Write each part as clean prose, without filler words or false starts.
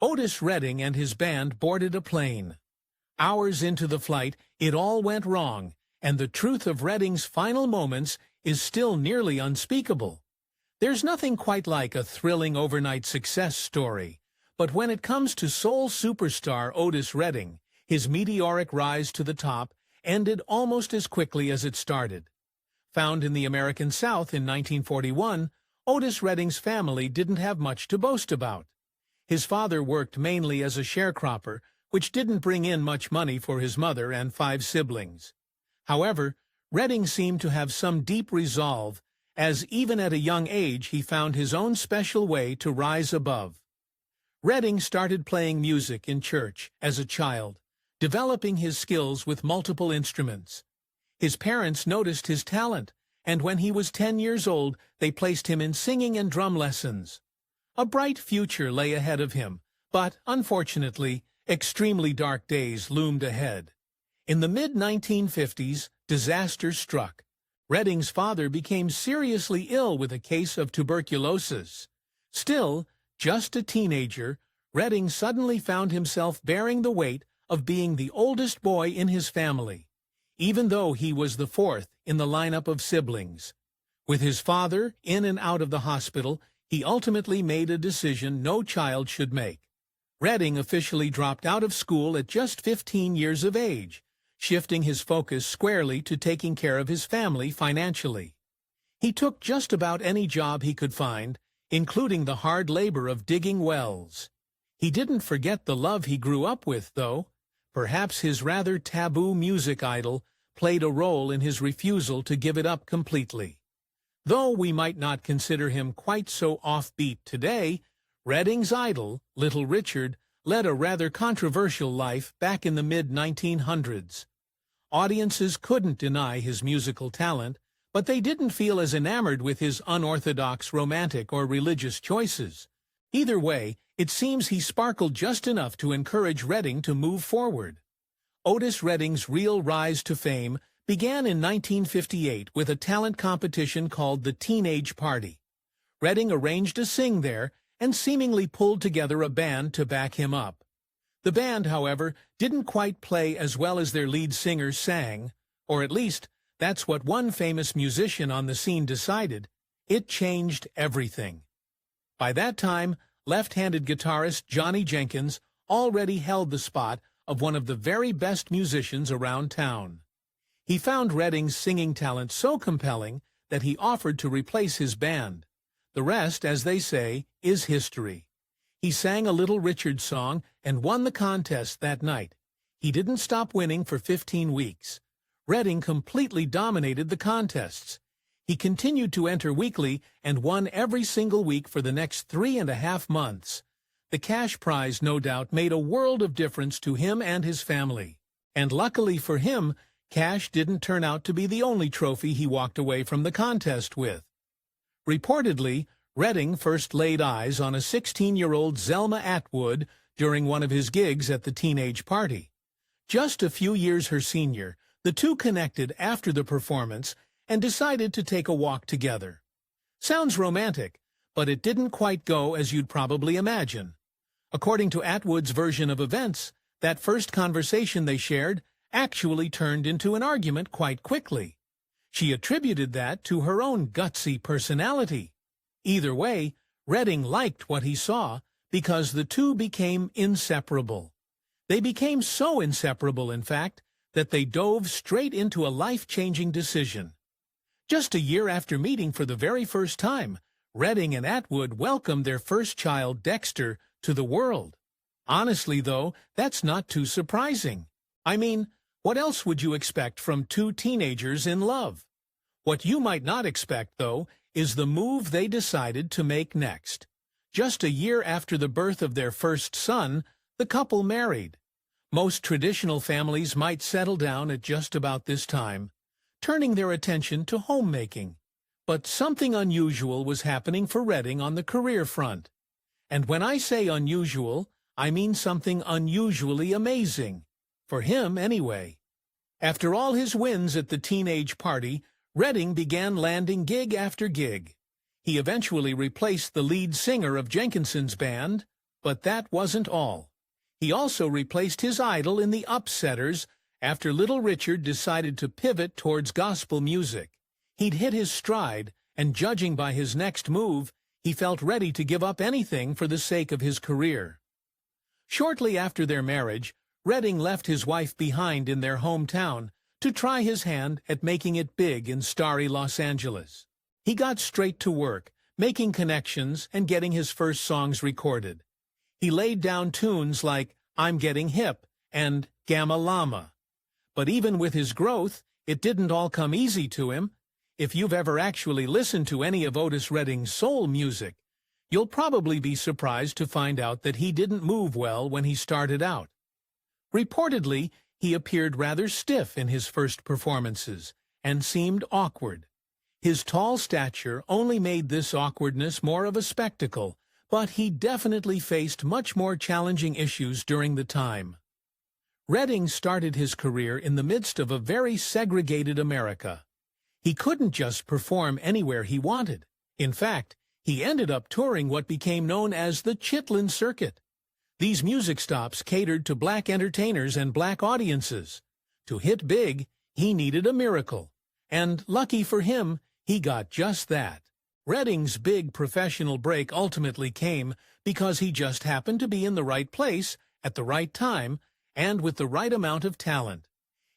Otis Redding and his band boarded a plane. Hours into the flight, it all went wrong, and the truth of Redding's final moments is still nearly unspeakable. There's nothing quite like a thrilling overnight success story, but when it comes to soul superstar Otis Redding, his meteoric rise to the top ended almost as quickly as it started. Found in the American South in 1941, Otis Redding's family didn't have much to boast about. His father worked mainly as a sharecropper, which didn't bring in much money for his mother and 5 siblings. However, Redding seemed to have some deep resolve, as even at a young age he found his own special way to rise above. Redding started playing music in church as a child, developing his skills with multiple instruments. His parents noticed his talent, and when he was 10 years old, they placed him in singing and drum lessons. A bright future lay ahead of him, but, unfortunately, extremely dark days loomed ahead. In the mid-1950s, disaster struck. Redding's father became seriously ill with a case of tuberculosis. Still, just a teenager, Redding suddenly found himself bearing the weight of being the oldest boy in his family, even though he was the 4th in the lineup of siblings. With his father in and out of the hospital, he ultimately made a decision no child should make. Redding officially dropped out of school at just 15 years of age, shifting his focus squarely to taking care of his family financially. He took just about any job he could find, including the hard labor of digging wells. He didn't forget the love he grew up with, though. Perhaps his rather taboo music idol played a role in his refusal to give it up completely. Though we might not consider him quite so offbeat today, Redding's idol, Little Richard, led a rather controversial life back in the mid-1900s. Audiences couldn't deny his musical talent, but they didn't feel as enamored with his unorthodox romantic or religious choices. Either way, it seems he sparkled just enough to encourage Redding to move forward. Otis Redding's real rise to fame began in 1958 with a talent competition called the Teenage Party. Redding arranged a sing there and seemingly pulled together a band to back him up. The band, however, didn't quite play as well as their lead singer sang, or at least that's what one famous musician on the scene decided. It changed everything. By that time, left-handed guitarist Johnny Jenkins already held the spot of one of the very best musicians around town. He found Redding's singing talent so compelling that he offered to replace his band. The rest, as they say, is history. He sang a Little Richard song and won the contest that night. He didn't stop winning for 15 weeks. Redding completely dominated the contests. He continued to enter weekly and won every single week for the next 3.5 months. The cash prize, no doubt, made a world of difference to him and his family. And luckily for him, cash didn't turn out to be the only trophy he walked away from the contest with. Reportedly, Redding first laid eyes on a 16-year-old Zelma Atwood during one of his gigs at the Teenage Party. Just a few years her senior, the two connected after the performance and decided to take a walk together. Sounds romantic, but it didn't quite go as you'd probably imagine. According to Atwood's version of events, that first conversation they shared actually turned into an argument quite quickly. She attributed that to her own gutsy personality. Either way, Redding liked what he saw because the two became inseparable. They became so inseparable, in fact, that they dove straight into a life-changing decision. Just a year after meeting for the very first time, Redding and Atwood welcomed their first child, Dexter, to the world. Honestly, though, that's not too surprising. I mean, what else would you expect from two teenagers in love? What you might not expect, though, is the move they decided to make next. Just a year after the birth of their first son, the couple married. Most traditional families might settle down at just about this time, turning their attention to homemaking. But something unusual was happening for Redding on the career front. And when I say unusual, I mean something unusually amazing. For him, anyway. After all his wins at the Teenage Party, Redding began landing gig after gig. He eventually replaced the lead singer of Jenkinson's band, But that wasn't all. He also replaced his idol in the Upsetters after Little Richard decided to pivot towards gospel music. He'd hit his stride, and judging by his next move, he felt ready to give up anything for the sake of his career. Shortly after their marriage, Redding left his wife behind in their hometown to try his hand at making it big in starry Los Angeles. He got straight to work, making connections and getting his first songs recorded. He laid down tunes like I'm Getting Hip and Gamma Llama. But even with his growth, it didn't all come easy to him. If you've ever actually listened to any of Otis Redding's soul music, you'll probably be surprised to find out that he didn't move well when he started out. Reportedly, he appeared rather stiff in his first performances and seemed awkward. His tall stature only made this awkwardness more of a spectacle, but he definitely faced much more challenging issues during the time. Redding started his career in the midst of a very segregated America. He couldn't just perform anywhere he wanted. In fact, he ended up touring what became known as the Chitlin Circuit. These music stops catered to black entertainers and black audiences. To hit big, he needed a miracle. And lucky for him, he got just that. Redding's big professional break ultimately came because he just happened to be in the right place at the right time and with the right amount of talent.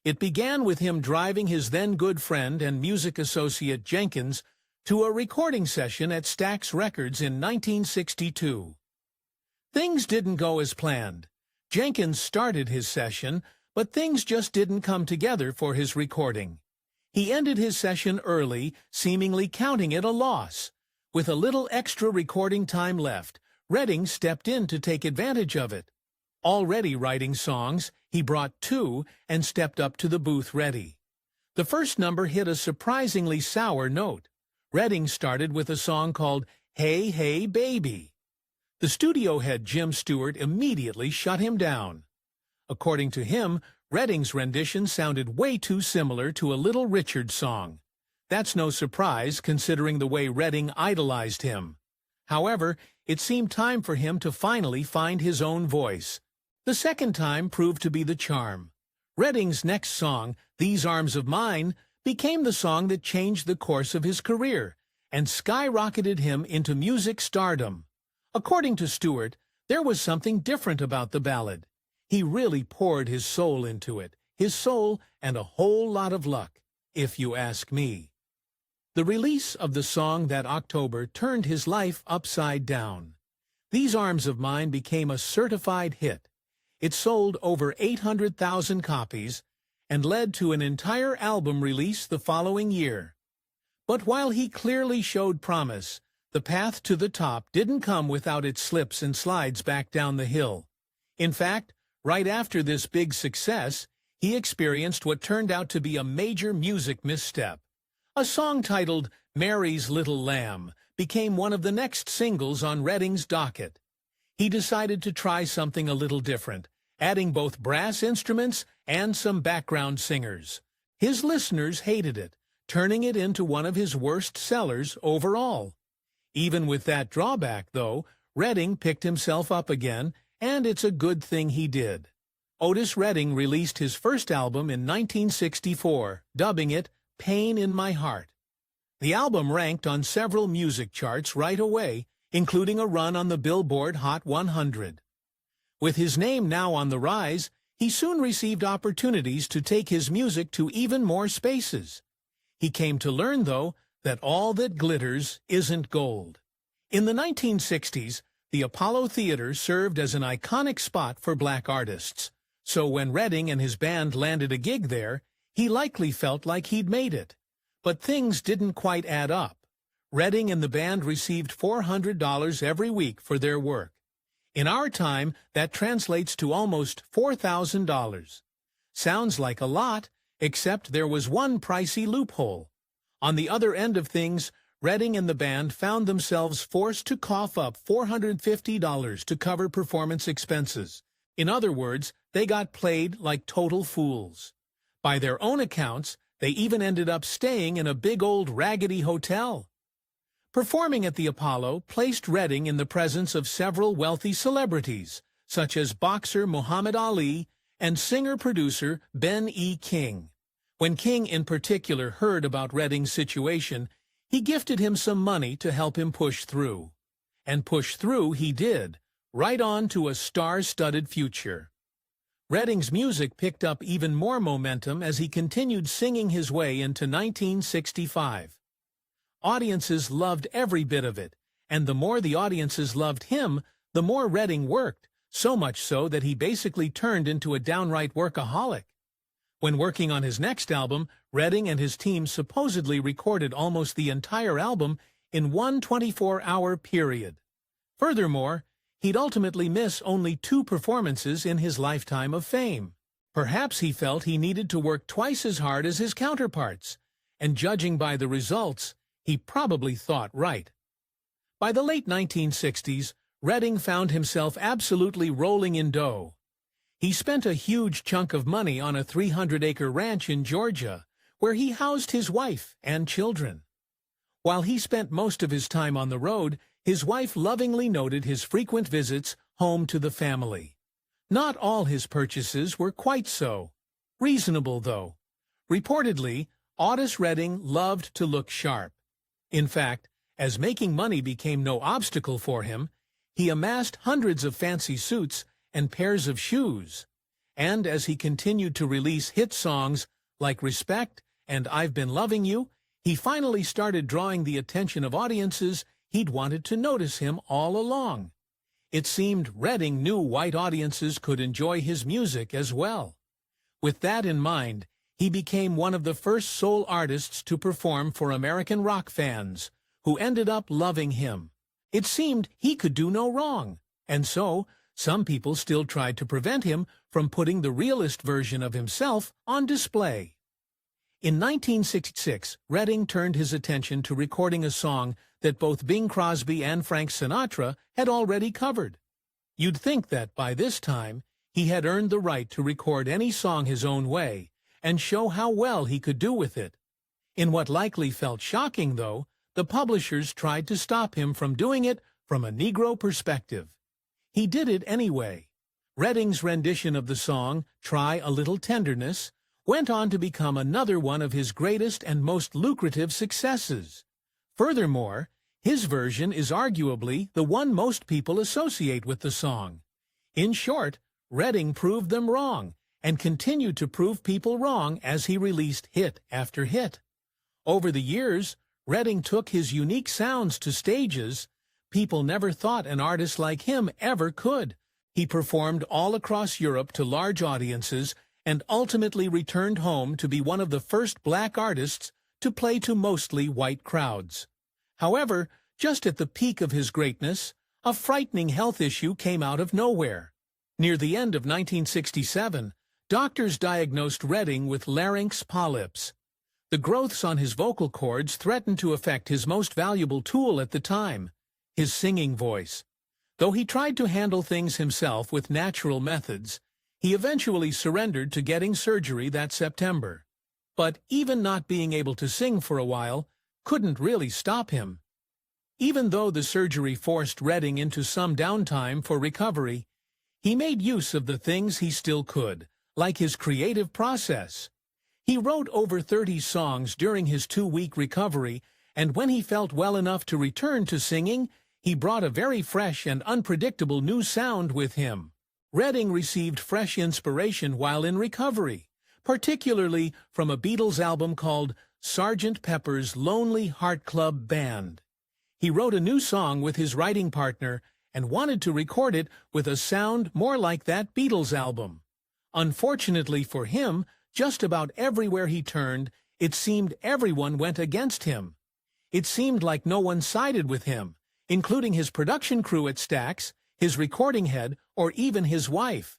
It began with him driving his then good friend and music associate Jenkins to a recording session at Stax Records in 1962. Things didn't go as planned. Jenkins started his session, but things just didn't come together for his recording. He ended his session early, seemingly counting it a loss. With a little extra recording time left, Redding stepped in to take advantage of it. Already writing songs, he brought two and stepped up to the booth ready. The first number hit a surprisingly sour note. Redding started with a song called Hey, Hey, Baby. The studio head Jim Stewart immediately shut him down. According to him, Redding's rendition sounded way too similar to a Little Richard song. That's no surprise considering the way Redding idolized him. However, it seemed time for him to finally find his own voice. The second time proved to be the charm. Redding's next song, These Arms of Mine, became the song that changed the course of his career and skyrocketed him into music stardom. According to Stewart, there was something different about the ballad. He really poured his soul into it, his soul and a whole lot of luck, if you ask me. The release of the song that October turned his life upside down. These Arms of Mine became a certified hit. It sold over 800,000 copies and led to an entire album release the following year. But while he clearly showed promise, the path to the top didn't come without its slips and slides back down the hill. In fact, right after this big success, he experienced what turned out to be a major music misstep. A song titled Mary's Little Lamb became one of the next singles on Redding's docket. He decided to try something a little different, adding both brass instruments and some background singers. His listeners hated it, turning it into one of his worst sellers overall. Even with that drawback, though, Redding picked himself up again, and it's a good thing he did. Otis Redding released his first album in 1964, dubbing it Pain in My Heart. The album ranked on several music charts right away, including a run on the Billboard Hot 100. With his name now on the rise, he soon received opportunities to take his music to even more spaces. He came to learn, though, that all that glitters isn't gold. In the 1960s, the Apollo Theater served as an iconic spot for black artists, so when Redding and his band landed a gig there, he likely felt like he'd made it. But things didn't quite add up. Redding and the band received $400 every week for their work. In our time, that translates to almost $4,000. Sounds like a lot, except there was one pricey loophole. On the other end of things, Redding and the band found themselves forced to cough up $450 to cover performance expenses. In other words, they got played like total fools. By their own accounts, they even ended up staying in a big old raggedy hotel. Performing at the Apollo placed Redding in the presence of several wealthy celebrities, such as boxer Muhammad Ali and singer-producer Ben E. King. When King in particular heard about Redding's situation, he gifted him some money to help him push through. And push through he did, right on to a star-studded future. Redding's music picked up even more momentum as he continued singing his way into 1965. Audiences loved every bit of it, and the more the audiences loved him, the more Redding worked, so much so that he basically turned into a downright workaholic. When working on his next album, Redding and his team supposedly recorded almost the entire album in one 24-hour period. Furthermore, he'd ultimately miss only 2 performances in his lifetime of fame. Perhaps he felt he needed to work twice as hard as his counterparts, and judging by the results, he probably thought right. By the late 1960s, Redding found himself absolutely rolling in dough. He spent a huge chunk of money on a 300-acre ranch in Georgia, where he housed his wife and children. While he spent most of his time on the road, his wife lovingly noted his frequent visits home to the family. Not all his purchases were quite so reasonable, though. Reportedly, Otis Redding loved to look sharp. In fact, as making money became no obstacle for him, he amassed hundreds of fancy suits and pairs of shoes. And as he continued to release hit songs like Respect and I've Been Loving You, he finally started drawing the attention of audiences he'd wanted to notice him all along. It seemed Redding knew white audiences could enjoy his music as well. With that in mind, he became one of the first soul artists to perform for American rock fans, who ended up loving him. It seemed he could do no wrong, and so some people still tried to prevent him from putting the realist version of himself on display. In 1966, Redding turned his attention to recording a song that both Bing Crosby and Frank Sinatra had already covered. You'd think that by this time, he had earned the right to record any song his own way and show how well he could do with it. In what likely felt shocking, though, the publishers tried to stop him from doing it from a Negro perspective. He did it anyway. Redding's rendition of the song, Try a Little Tenderness, went on to become another one of his greatest and most lucrative successes. Furthermore, his version is arguably the one most people associate with the song. In short, Redding proved them wrong, and continued to prove people wrong as he released hit after hit. Over the years, Redding took his unique sounds to stages people never thought an artist like him ever could. He performed all across Europe to large audiences and ultimately returned home to be one of the first black artists to play to mostly white crowds. However, just at the peak of his greatness, a frightening health issue came out of nowhere. Near the end of 1967, doctors diagnosed Redding with larynx polyps. The growths on his vocal cords threatened to affect his most valuable tool at the time, his singing voice. Though he tried to handle things himself with natural methods, he eventually surrendered to getting surgery that September. But even not being able to sing for a while couldn't really stop him. Even though the surgery forced Redding into some downtime for recovery, he made use of the things he still could, like his creative process. He wrote over 30 songs during his 2-week recovery, and when he felt well enough to return to singing, he brought a very fresh and unpredictable new sound with him. Redding received fresh inspiration while in recovery, particularly from a Beatles album called Sgt. Pepper's Lonely Heart Club Band. He wrote a new song with his writing partner and wanted to record it with a sound more like that Beatles album. Unfortunately for him, just about everywhere he turned, it seemed everyone went against him. It seemed like no one sided with him, including his production crew at Stax, his recording head, or even his wife.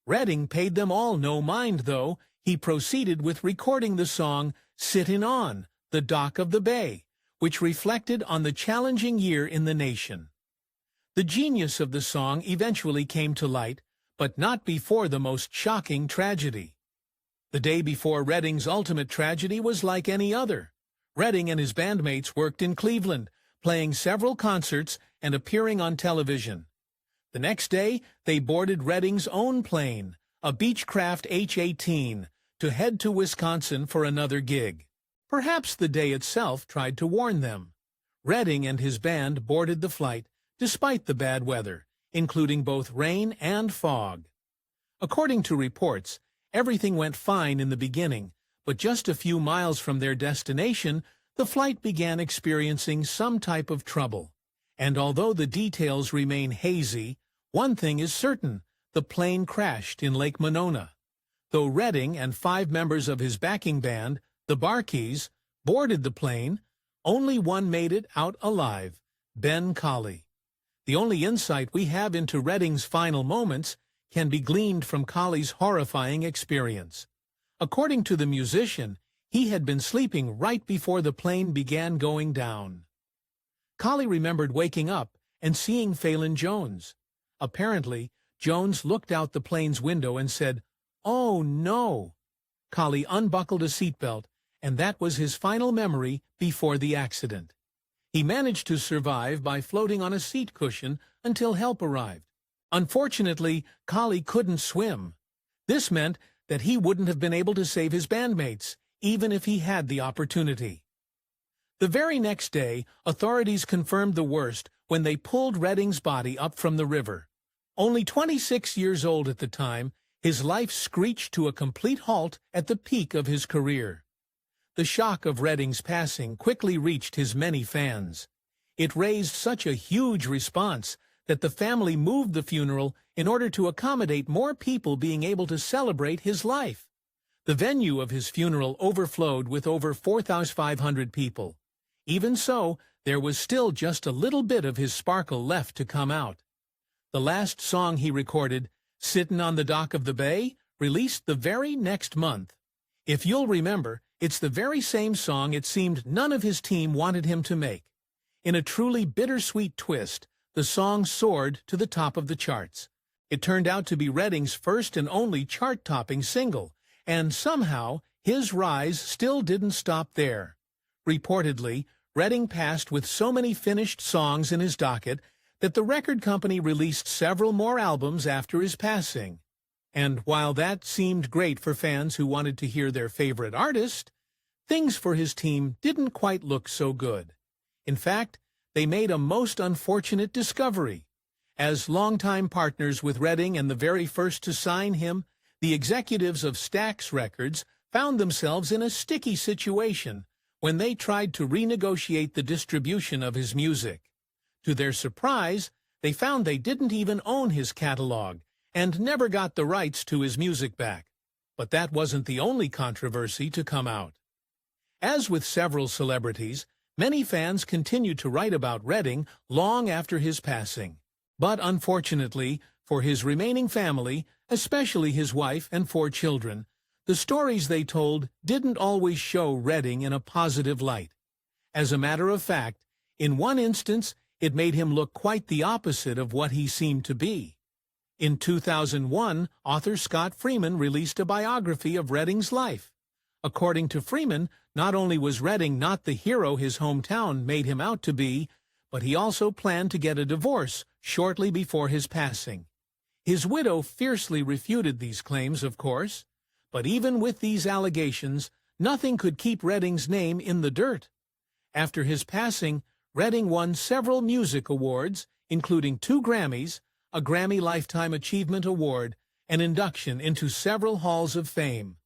Redding paid them all no mind, though. He proceeded with recording the song Sittin' On the Dock of the Bay, which reflected on the challenging year in the nation. The genius of the song eventually came to light, but not before the most shocking tragedy. The day before Redding's ultimate tragedy was like any other. Redding and his bandmates worked in Cleveland, playing several concerts and appearing on television. The next day, they boarded Redding's own plane, a Beechcraft H-18, to head to Wisconsin for another gig. Perhaps the day itself tried to warn them. Redding and his band boarded the flight despite the bad weather, including both rain and fog. According to reports, everything went fine in the beginning, but just a few miles from their destination, the flight began experiencing some type of trouble. And although the details remain hazy, one thing is certain: the plane crashed in Lake Monona. Though Redding and 5 members of his backing band, the Barkeys, boarded the plane, only one made it out alive: Ben Colley. The only insight we have into Redding's final moments can be gleaned from Colley's horrifying experience. According to the musician, he had been sleeping right before the plane began going down. Colley remembered waking up and seeing Phelan Jones. Apparently, Jones looked out the plane's window and said, "Oh, no." Colley unbuckled a seatbelt, and that was his final memory before the accident. He managed to survive by floating on a seat cushion until help arrived. Unfortunately, Colley couldn't swim. This meant that he wouldn't have been able to save his bandmates, even if he had the opportunity. The very next day, authorities confirmed the worst when they pulled Redding's body up from the river. Only 26 years old at the time, his life screeched to a complete halt at the peak of his career. The shock of Redding's passing quickly reached his many fans. It raised such a huge response that the family moved the funeral in order to accommodate more people being able to celebrate his life. The venue of his funeral overflowed with over 4,500 people. Even so, there was still just a little bit of his sparkle left to come out. The last song he recorded, "Sittin' on the Dock of the Bay," released the very next month. If you'll remember, it's the very same song it seemed none of his team wanted him to make. In a truly bittersweet twist, the song soared to the top of the charts. It turned out to be Redding's first and only chart-topping single, and somehow his rise still didn't stop there. Reportedly, Redding passed with so many finished songs in his docket that the record company released several more albums after his passing. And while that seemed great for fans who wanted to hear their favorite artist, things for his team didn't quite look so good. In fact, they made a most unfortunate discovery. As longtime partners with Redding and the very first to sign him, the executives of Stax Records found themselves in a sticky situation when they tried to renegotiate the distribution of his music. To their surprise, they found they didn't even own his catalog and never got the rights to his music back. But that wasn't the only controversy to come out. As with several celebrities, many fans continued to write about Redding long after his passing. But unfortunately, for his remaining family, especially his wife and 4 children, the stories they told didn't always show Redding in a positive light. As a matter of fact, in one instance, it made him look quite the opposite of what he seemed to be. In 2001, author Scott Freeman released a biography of Redding's life. According to Freeman, not only was Redding not the hero his hometown made him out to be, but he also planned to get a divorce shortly before his passing. His widow fiercely refuted these claims, of course, but even with these allegations, nothing could keep Redding's name in the dirt. After his passing, Redding won several music awards, including 2 Grammys, a Grammy Lifetime Achievement Award, and induction into several halls of fame.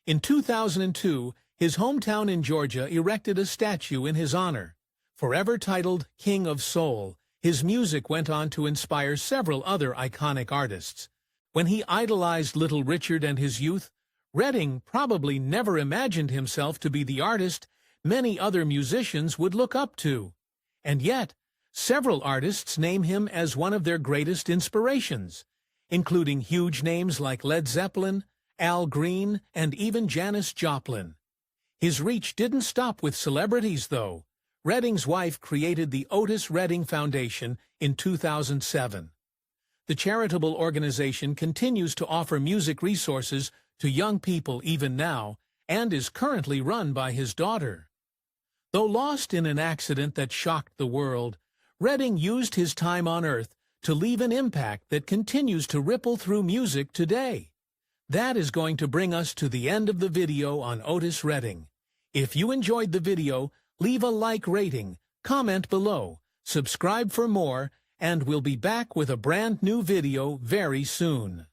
In 2002, his hometown in Georgia erected a statue in his honor. Forever titled King of Soul, his music went on to inspire several other iconic artists. When he idolized Little Richard and his youth, Redding probably never imagined himself to be the artist many other musicians would look up to. And yet, several artists name him as one of their greatest inspirations, including huge names like Led Zeppelin, Al Green, and even Janis Joplin. His reach didn't stop with celebrities, though. Redding's wife created the Otis Redding Foundation in 2007. The charitable organization continues to offer music resources to young people even now, and is currently run by his daughter. Though lost in an accident that shocked the world, Redding used his time on Earth to leave an impact that continues to ripple through music today. That is going to bring us to the end of the video on Otis Redding. If you enjoyed the video, leave a like rating, comment below, subscribe for more, and we'll be back with a brand new video very soon.